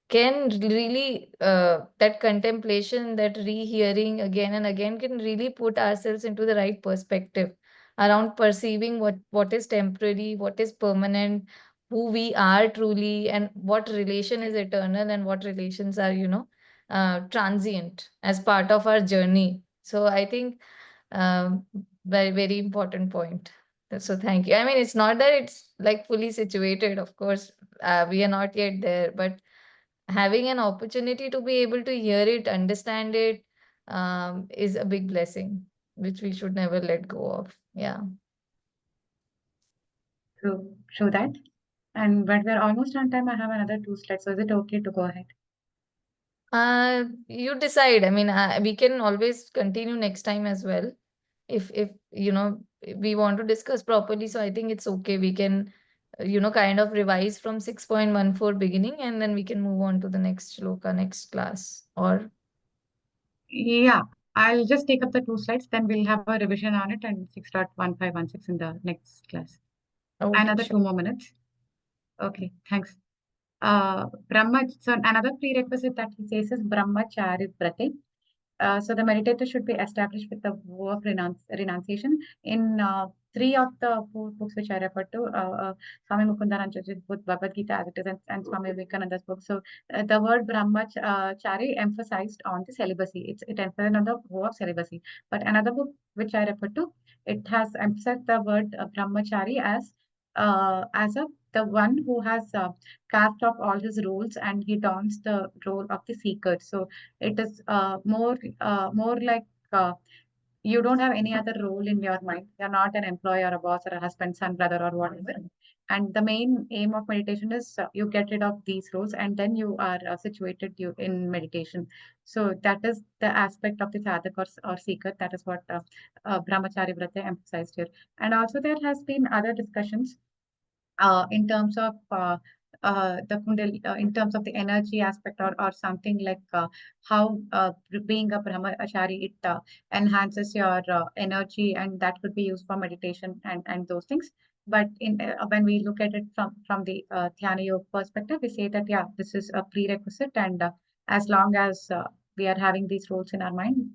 can really, that contemplation, that rehearing again and again can really put ourselves into the right perspective around perceiving what is temporary, what is permanent, who we are truly, and what relation is eternal and what relations are, transient as part of our journey. So, I think very, very important point. So thank you. I mean, it's not that it's like fully situated, of course, we are not yet there, but having an opportunity to be able to hear it, understand it, is a big blessing, which we should never let go of. Yeah. To show that. And but we're almost on time. I have another 2 slides. So is it okay to go ahead? You decide. I mean, we can always continue next time as well. If we want to discuss properly, so I think it's okay. We can, kind of revise from 6.14 beginning, and then we can move on to the next shloka, next class. Or Yeah, I'll just take up the 2 slides, then we'll have a revision on it and 6.1516 in the next class. okay, Another sure. 2 more minutes. Okay, thanks. So another prerequisite that he says is Brahmachari Vrate. So the meditator should be established with the vow of renunciation. In three of the four books which I referred to, Swami Mukundananda's book, Bhagavad Gita as it is, and Swami Vivekananda's book. So the word brahmachari emphasized on the celibacy. It emphasized on the vow of celibacy. But another book which I referred to, it has emphasized the word brahmachari as the one who has cast off all his roles and he dons the role of the seeker. So it is more like you don't have any other role in your mind. You're not an employee or a boss or a husband, son, brother, or whatever. And the main aim of meditation is you get rid of these roles and then you are situated you in meditation. So that is the aspect of the sadhak or seeker. That is what Brahmachari Vrata emphasized here. And also there has been other discussions in terms of the in terms of the energy aspect or something like how being a brahmachari, it enhances your energy and that could be used for meditation and those things. But when we look at it from the Dhyana Yoga perspective, we say that yeah, this is a prerequisite, and as long as we are having these roles in our mind,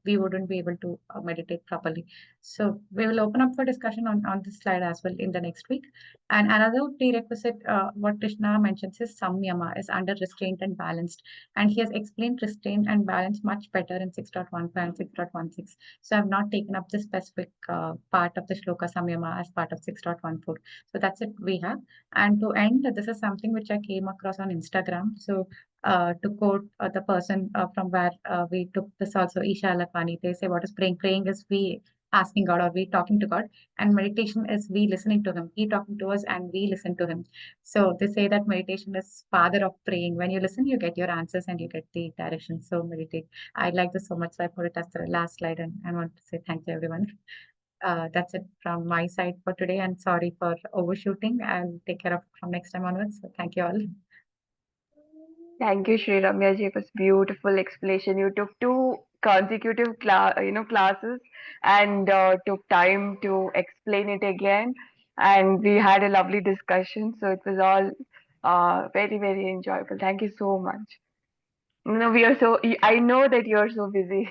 we wouldn't be able to meditate properly. So we will open up for discussion on this slide as well in the next week. And another prerequisite, what Krishna mentions is samyama, is under restraint and balanced. And he has explained restraint and balance much better in 6.15 and 6.16. So I've not taken up the specific part of the shloka samyama as part of 6.14. So that's it we have. And to end, this is something which I came across on Instagram. So to quote the person from where we took this also, Isha Lakwani, they say what is praying? Praying is we asking God or we talking to God, and meditation is we listening to him. He talking to us and we listen to him. So they say that meditation is father of praying. When you listen, you get your answers and you get the direction. So meditate. I like this so much, so I put it as the last slide, and I want to say thank you everyone. That's it from my side for today, and sorry for overshooting. I'll take care of it from next time onwards. So thank you all. Thank you, Sri Ramya ji. It was beautiful explanation. You took two consecutive classes and took time to explain it again. And we had a lovely discussion. So it was all very, very enjoyable. Thank you so much. No, we are so. I know that you are so busy.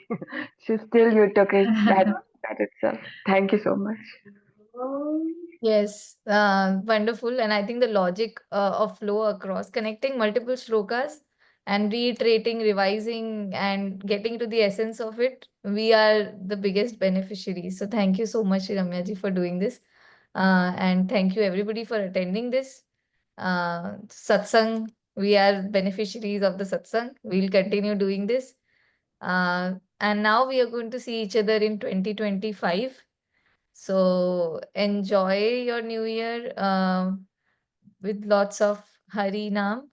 So still, you took it. That itself. Thank you so much. Yes, wonderful. And I think the logic of flow across, connecting multiple shlokas and reiterating, revising, and getting to the essence of it, we are the biggest beneficiaries. So thank you so much, Ramya ji, for doing this. And thank you everybody for attending this. Satsang, we are beneficiaries of the satsang. We'll continue doing this. And now we are going to see each other in 2025. So enjoy your new year with lots of Hari Naam,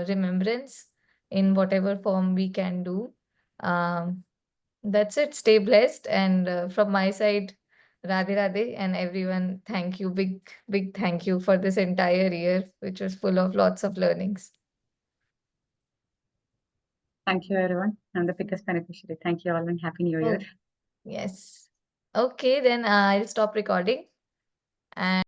remembrance in whatever form we can do. That's it. Stay blessed. And from my side, Radhe Radhe, and everyone, thank you. Big, big thank you for this entire year, which was full of lots of learnings. Thank you everyone. I'm the biggest beneficiary. Thank you all and happy new year. Yes. Okay, then I'll stop recording. And